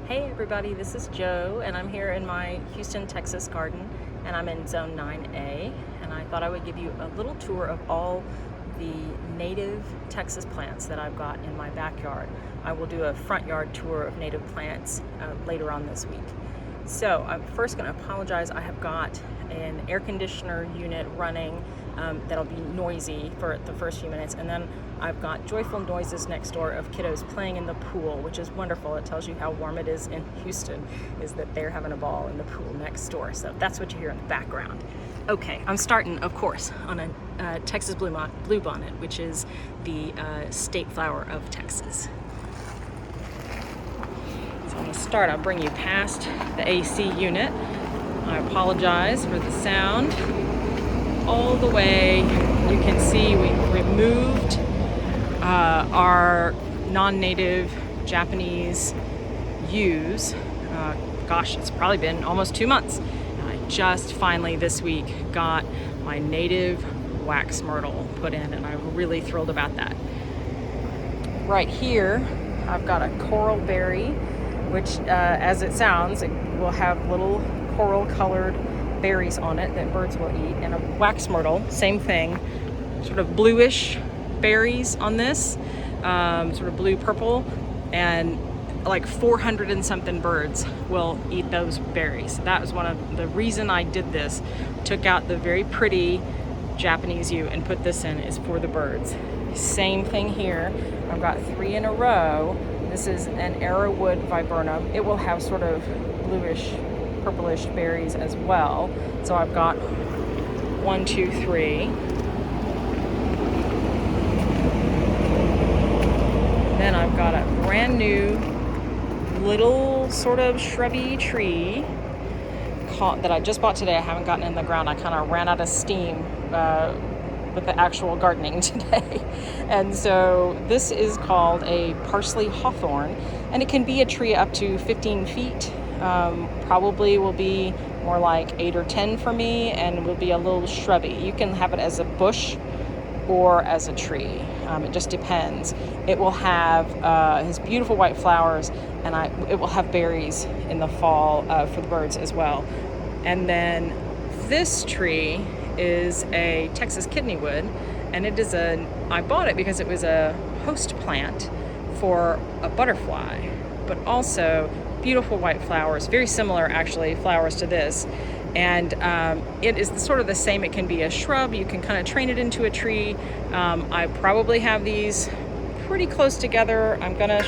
Hey everybody, this is Jo, and I'm here in my Houston, Texas garden, and I'm in Zone 9A, and I thought I would give you a little tour of all the native Texas plants that I've got in my backyard. I will do a front yard tour of native plants later on this week. So I'm first going to apologize. I have got an air conditioner unit running that'll be noisy for the first few minutes, and then I've got joyful noises next door of kiddos playing in the pool, which is wonderful. It tells you how warm it is in Houston, is that they're having a ball in the pool next door. So that's what you hear in the background. Okay, I'm starting, of course, on a Texas bluebonnet, which is the state flower of Texas. So I'm going to start. I'll bring you past the AC unit. I apologize for the sound. All the way, you can see we removed our non-native Japanese yews. Gosh, it's probably been almost 2 months. And I just finally this week got my native wax myrtle put in, and I'm really thrilled about that. Right here, I've got a coral berry, which, as it sounds, it will have little coral colored berries on it that birds will eat. And a wax myrtle, same thing, sort of bluish berries on this, sort of blue purple, and like 400 and something birds will eat those berries. That was one of the reason I did this. Took out the very pretty Japanese yew and put this in, is for the birds. Same thing here. I've got 3 in a row. This is an arrowwood viburnum. It will have sort of bluish, purplish berries as well. So I've got 1, 2, 3. Then I've got a brand new little sort of shrubby tree that I just bought today. I haven't gotten in the ground. I kind of ran out of steam with the actual gardening today. And so this is called a parsley hawthorn, and it can be a tree up to 15 feet. Probably will be more like 8 or 10 for me, and will be a little shrubby. You can have it as a bush or as a tree. It just depends. It will have his beautiful white flowers, and it will have berries in the fall for the birds as well. And then this tree is a Texas kidneywood, and I bought it because it was a host plant for a butterfly, but also beautiful white flowers, very similar actually flowers to this. And it is sort of the same. It can be a shrub. You can kind of train it into a tree. I probably have these pretty close together. I'm gonna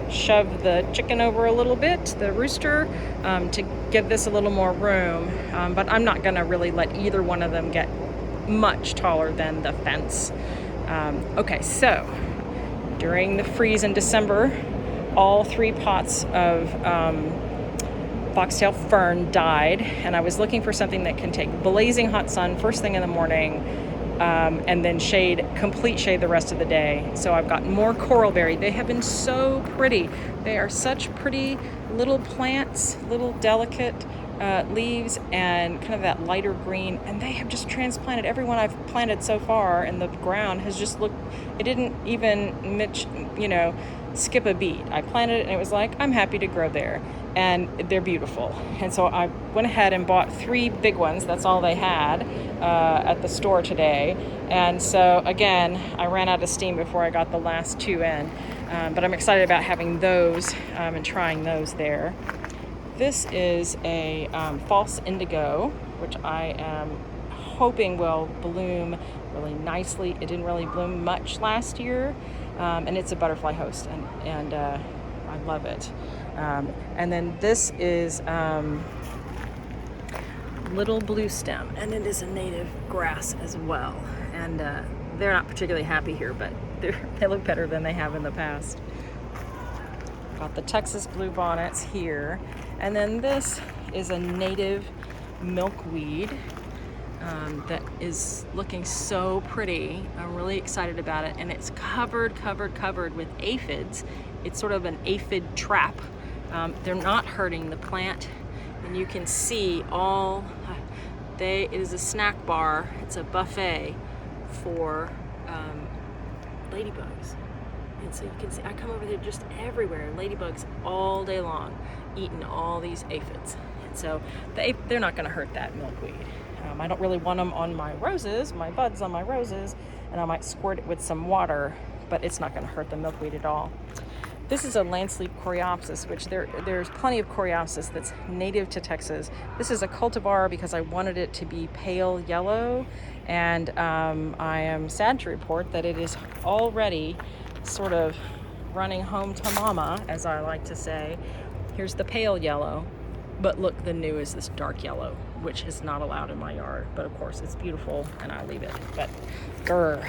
shove the chicken over a little bit, the rooster, to give this a little more room. But I'm not gonna really let either one of them get much taller than the fence. Okay, so during the freeze in December, all 3 pots of foxtail fern died, and I was looking for something that can take blazing hot sun first thing in the morning, and then complete shade the rest of the day. So I've got more coral berry. They have been so pretty. They are such pretty little plants, little delicate leaves, and kind of that lighter green, and they have just transplanted. Everyone I've planted so far in the ground has just looked, it didn't even skip a beat. I planted it and it was like, I'm happy to grow there, and they're beautiful. And so I went ahead and bought 3 big ones. That's all they had at the store today. And so again, I ran out of steam before I got the last 2 in, but I'm excited about having those and trying those there. This is a false indigo, which I am hoping will bloom really nicely. It didn't really bloom much last year, and it's a butterfly host, and I love it. And then this is little blue stem, and it is a native grass as well. And they're not particularly happy here, but they look better than they have in the past. Got the Texas bluebonnets here, and then this is a native milkweed that is looking so pretty. I'm really excited about it, and it's covered with aphids. It's sort of an aphid trap. They're not hurting the plant, and you can see it is a snack bar. It's a buffet for ladybugs. And so you can see I come over there just everywhere, ladybugs all day long, eating all these aphids. And so they're not going to hurt that milkweed. I don't really want them on my roses, my buds on my roses, and I might squirt it with some water, but it's not going to hurt the milkweed at all. This is a landsleep coreopsis, which there's plenty of coreopsis that's native to Texas. This is a cultivar because I wanted it to be pale yellow, and I am sad to report that it is already sort of running home to mama, as I like to say. Here's the pale yellow, but look, the new is this dark yellow, which is not allowed in my yard, but of course it's beautiful and I leave it. But grr,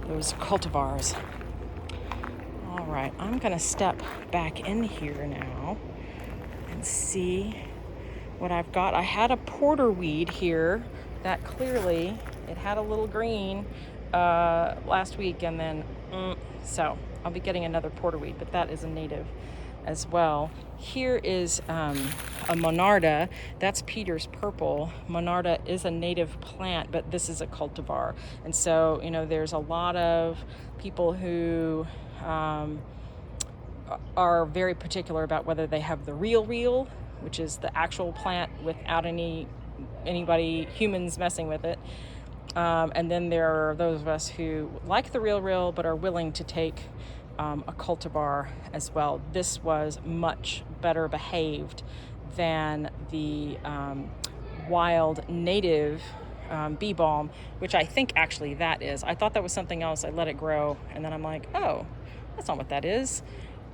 those cultivars. All right, I'm gonna step back in here now and see what I've got. I had a porterweed here that clearly it had a little green last week, and then so I'll be getting another porterweed, but that is a native as well. Here is a monarda. That's Peter's purple. Monarda is a native plant, but this is a cultivar. And so, you know, there's a lot of people who are very particular about whether they have the real, which is the actual plant without humans messing with it. And then there are those of us who like the real, but are willing to take a cultivar as well. This was much better behaved than the wild native bee balm, which I think actually that is. I thought that was something else. I let it grow, and then I'm like, oh, that's not what that is.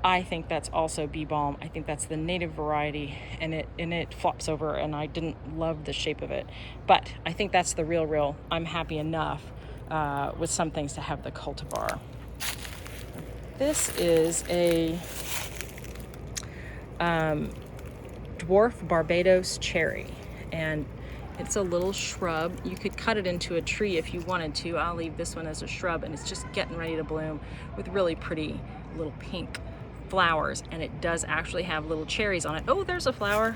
I think that's also bee balm. I think that's the native variety, and it flops over, and I didn't love the shape of it. But I think that's the real. I'm happy enough with some things to have the cultivar. This is a dwarf Barbados cherry, and it's a little shrub. You could cut it into a tree if you wanted to. I'll leave this one as a shrub, and it's just getting ready to bloom with really pretty little pink flowers, and it does actually have little cherries on it. Oh, there's a flower.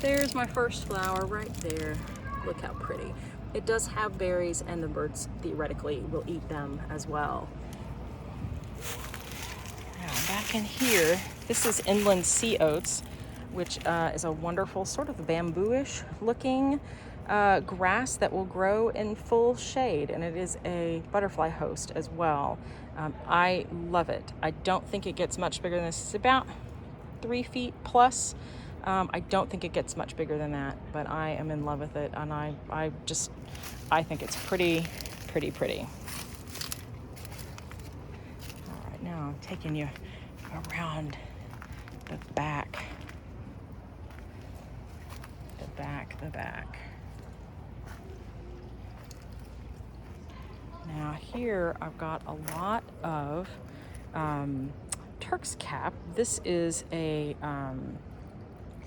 There's my first flower right there. Look how pretty. It does have berries, and the birds theoretically will eat them as well. Now back in here, this is inland sea oats, which is a wonderful sort of bamboo-ish looking grass that will grow in full shade, and it is a butterfly host as well. I love it. I don't think it gets much bigger than this. It's about 3 feet plus. I don't think it gets much bigger than that, but I am in love with it, and I think it's pretty. All right, now I'm taking you around the back. The back. Now here I've got a lot of Turk's cap. This is a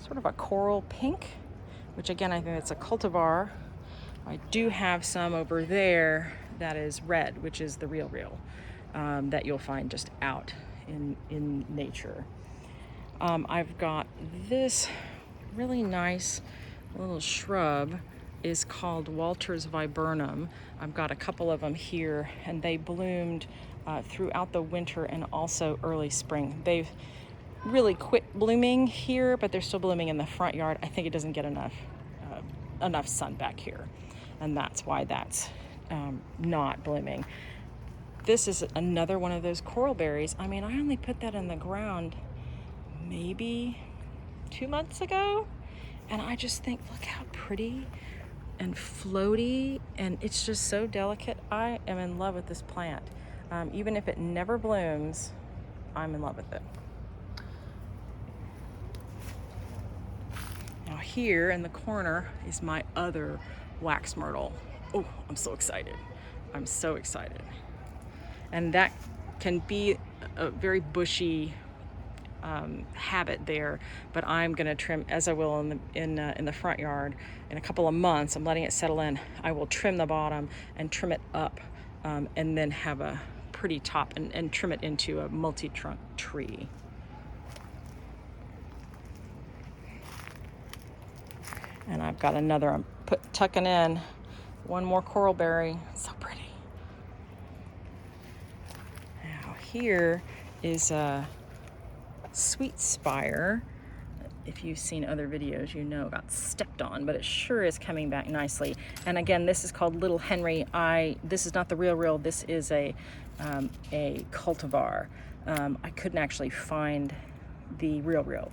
sort of a coral pink, which again I think it's a cultivar. I do have some over there that is red, which is the real that you'll find just out in nature. I've got this really nice little shrub is called Walter's viburnum. I've got a couple of them here, and they bloomed throughout the winter and also early spring. They've really quit blooming here, but they're still blooming in the front yard. I think it doesn't get enough sun back here, and that's why that's not blooming. This is another one of those coral berries. I mean, I only put that in the ground maybe 2 months ago, and I just think, look how pretty and floaty, and it's just so delicate. I am in love with this plant. Even if it never blooms, I'm in love with it. Now here in the corner is my other wax myrtle. Oh, I'm so excited. I'm so excited. And that can be a very bushy habit there, but I'm going to trim, as I will in the front yard in a couple of months. I'm letting it settle in. I will trim the bottom and trim it up, and then have a pretty top and trim it into a multi-trunk tree. And I've got another, I'm tucking in one more coral berry. So pretty. Now here is a sweet spire. If you've seen other videos, you know it got stepped on, but it sure is coming back nicely. And again, this is called Little Henry. This is not the real. This is a cultivar. I couldn't actually find the real,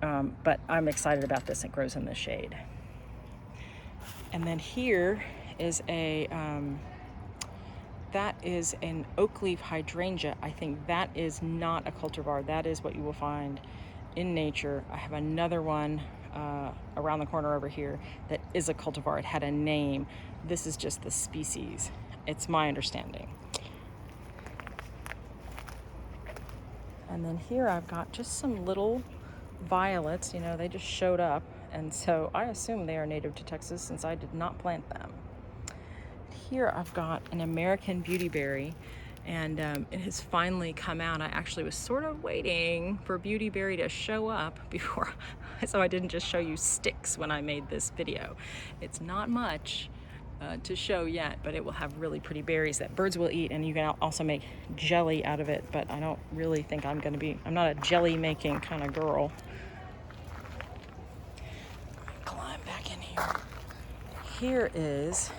but I'm excited about this. It grows in the shade. And then here is that is an oak leaf hydrangea. I think that is not a cultivar. That is what you will find in nature. I have another one around the corner over here that is a cultivar. It had a name. This is just the species. It's my understanding. And then here I've got just some little violets. You know, they just showed up, and so I assume they are native to Texas since I did not plant them. Here I've got an American beautyberry, and it has finally come out. I actually was sort of waiting for beautyberry to show up before, so I didn't just show you sticks when I made this video. It's not much to show yet, but it will have really pretty berries that birds will eat, and you can also make jelly out of it, but I don't really think I'm not a jelly making kind of girl. Climb back in here. Here is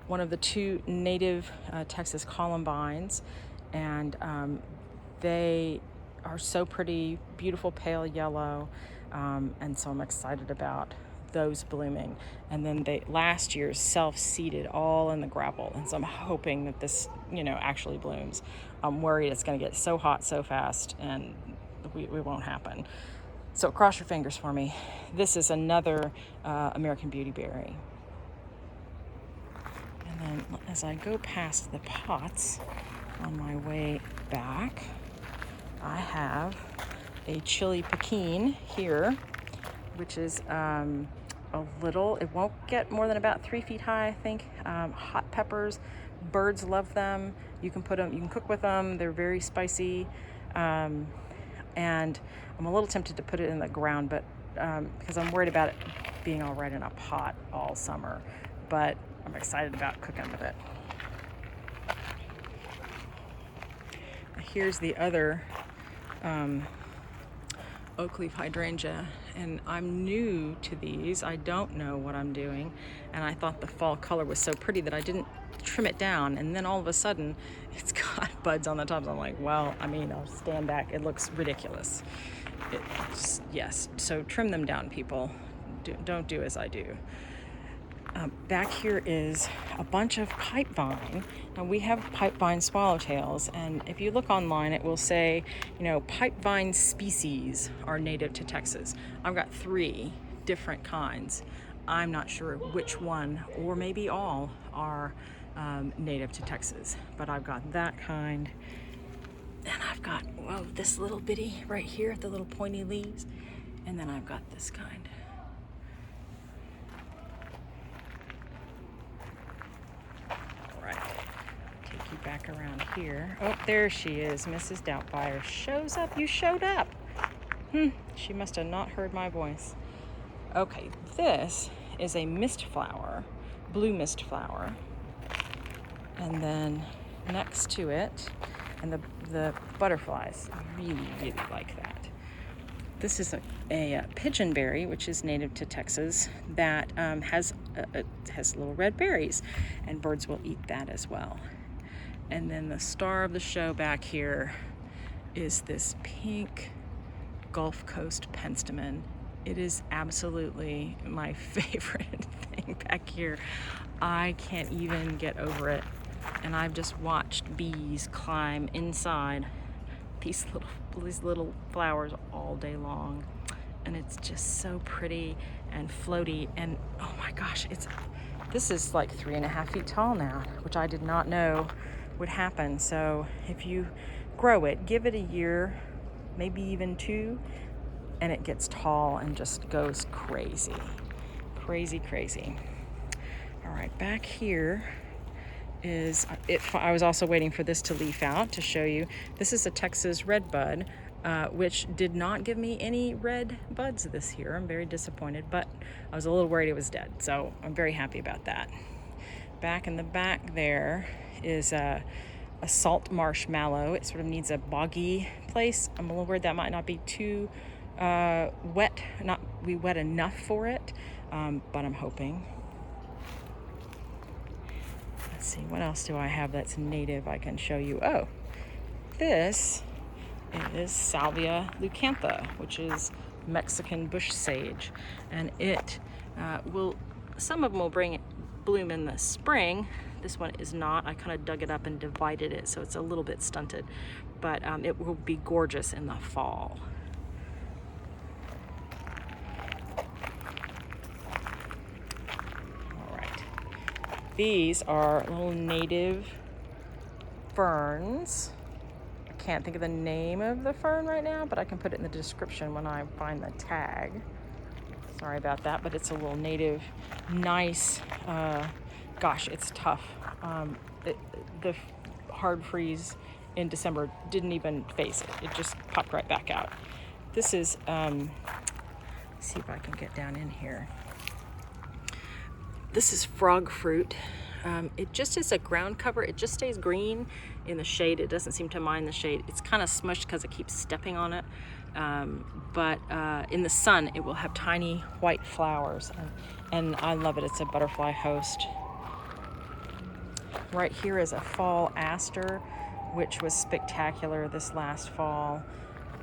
one of the two native Texas columbines, and they are so pretty, beautiful pale yellow, and so I'm excited about those blooming. And then they last year self-seeded all in the gravel, and so I'm hoping that this actually blooms. I'm worried it's going to get so hot so fast and we won't happen. So cross your fingers for me. This is another American beautyberry. And then as I go past the pots on my way back, I have a chili pekin here, which is it won't get more than about 3 feet high, I think. Hot peppers, birds love them. You can cook with them. They're very spicy. And I'm a little tempted to put it in the ground, but because I'm worried about it being all right in a pot all summer. But I'm excited about cooking with it. Here's the other oak leaf hydrangea, and I'm new to these. I don't know what I'm doing, and I thought the fall color was so pretty that I didn't trim it down, and then all of a sudden it's got buds on the tops. I'm like, well, I'll stand back. It looks ridiculous. Yes, so trim them down, people. Don't do as I do. Back here is a bunch of pipevine. Now we have pipevine swallowtails, and if you look online, it will say, pipevine species are native to Texas. I've got 3 different kinds. I'm not sure which one, or maybe all, are native to Texas, but I've got that kind. And I've got, this little bitty right here, the little pointy leaves, and then I've got this kind. Take you back around here. Oh, there she is. Mrs. Doubtfire shows up. You showed up. She must have not heard my voice. Okay, this is a mist flower, blue mist flower. And then next to it, and the butterflies really, really like that. This is a pigeonberry, which is native to Texas, that has little red berries, and birds will eat that as well. And then the star of the show back here is this pink Gulf Coast penstemon. It is absolutely my favorite thing back here. I can't even get over it. And I've just watched bees climb inside these little flowers all day long, and it's just so pretty and floaty. And oh my gosh, this is like 3.5 feet tall now, which I did not know would happen. So if you grow it, give it a year, maybe even 2, and it gets tall and just goes crazy. All right, back here is I was also waiting for this to leaf out to show you. This is a Texas red bud, which did not give me any red buds this year. I'm very disappointed, but I was a little worried it was dead, so I'm very happy about that. Back in the back there is a salt marshmallow. It sort of needs a boggy place. I'm a little worried that might not be too wet, not be wet enough for it, but I'm hoping. Let's see, what else do I have that's native I can show you? Oh, this is Salvia leucantha, which is Mexican bush sage, and it some of them will bloom in the spring. This one is not. I kind of dug it up and divided it, so it's a little bit stunted, but it will be gorgeous in the fall. All right, these are little native ferns. Can't think of the name of the fern right now, but I can put it in the description when I find the tag. Sorry about that, but it's a little native, nice, gosh, it's tough. The hard freeze in December didn't even phase it. It just popped right back out. This is, let's see if I can get down in here. This is frog fruit. It just is a ground cover. It just stays green in the shade. It doesn't seem to mind the shade. It's kind of smushed because it keeps stepping on it. But in the sun, it will have tiny white flowers. And I love it. It's a butterfly host. Right here is a fall aster, which was spectacular this last fall.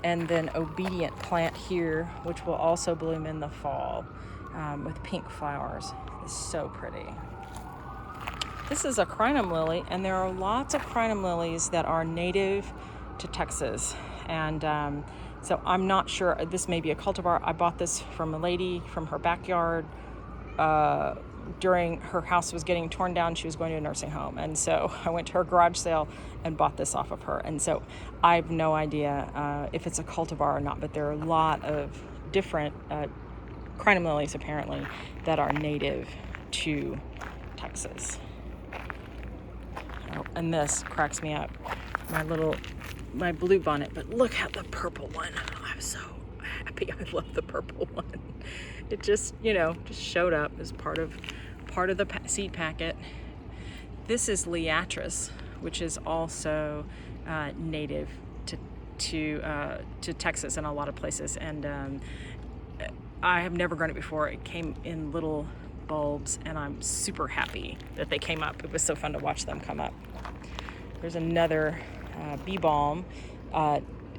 And then obedient plant here, which will also bloom in the fall with pink flowers. It's so pretty. This is a crinum lily, and there are lots of crinum lilies that are native to Texas. And so I'm not sure, this may be a cultivar. I bought this from a lady from her backyard during her house was getting torn down. She was going to a nursing home. And so I went to her garage sale and bought this off of her. And so I have no idea if it's a cultivar or not, but there are a lot of different crinum lilies apparently that are native to Texas. Oh, and this cracks me up, my blue bonnet, but look at the purple one. I'm so happy. I love the purple one. It just, just showed up as part of the seed packet. This is Liatris, which is also native to Texas and a lot of places. And I have never grown it before. It came in little bulbs, and I'm super happy that they came up. It was so fun to watch them come up. There's another bee balm.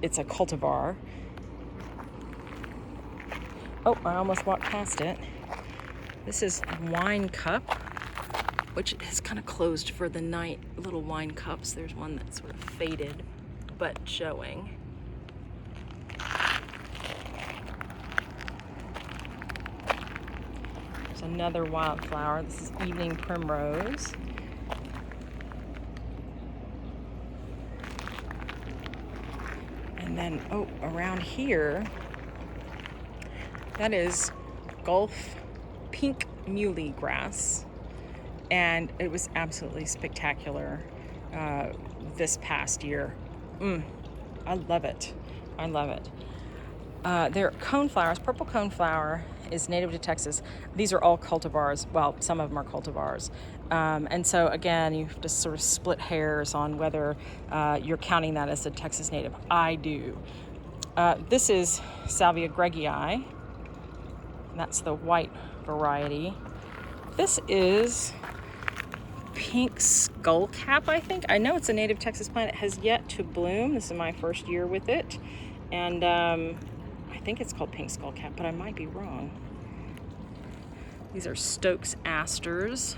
It's a cultivar. Oh, I almost walked past it. This is wine cup, which is kind of closed for the night. Little wine cups. There's one that's sort of faded, but showing. There's another wildflower. This is evening primrose. And then, around here, that is Gulf pink muley grass. And it was absolutely spectacular this past year. I love it. I love it. They're coneflowers. Purple coneflower is native to Texas. These are all cultivars. Well, some of them are cultivars. And so again, you have to sort of split hairs on whether you're counting that as a Texas native. I do. This is Salvia gregii. That's the white variety. This is pink skullcap, I think. I know it's a native Texas plant. It has yet to bloom. This is my first year with it. And I think it's called pink skullcap, but I might be wrong. These are Stokes asters.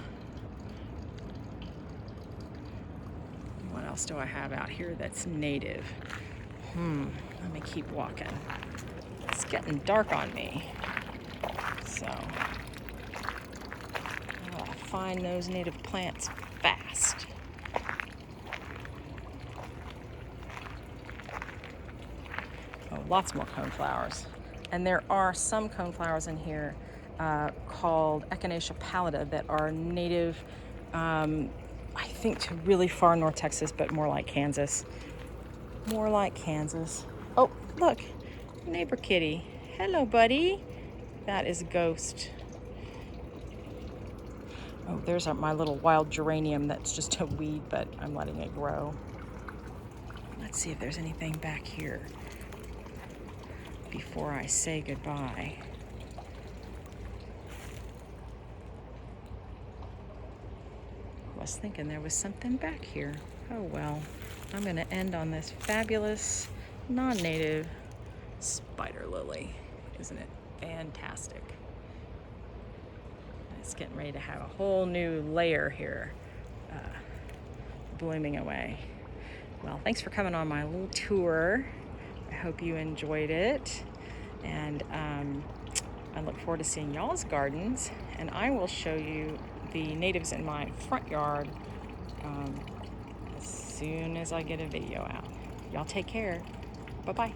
What else do I have out here that's native? Let me keep walking. It's getting dark on me. So I'll find those native plants fast. Oh, lots more coneflowers. And there are some coneflowers in here called Echinacea pallida that are native, I think, to really far north Texas, but more like Kansas. More like Kansas. Oh, look, neighbor kitty. Hello, buddy. That is Ghost. Oh, there's my little wild geranium that's just a weed, but I'm letting it grow. Let's see if there's anything back here before I say goodbye. I was thinking there was something back here. Oh well, I'm going to end on this fabulous non-native spider lily. Isn't it fantastic? It's getting ready to have a whole new layer here blooming away. Well, thanks for coming on my little tour. I hope you enjoyed it, and I look forward to seeing y'all's gardens, and I will show you the natives in my front yard as soon as I get a video out. Y'all take care. Bye-bye.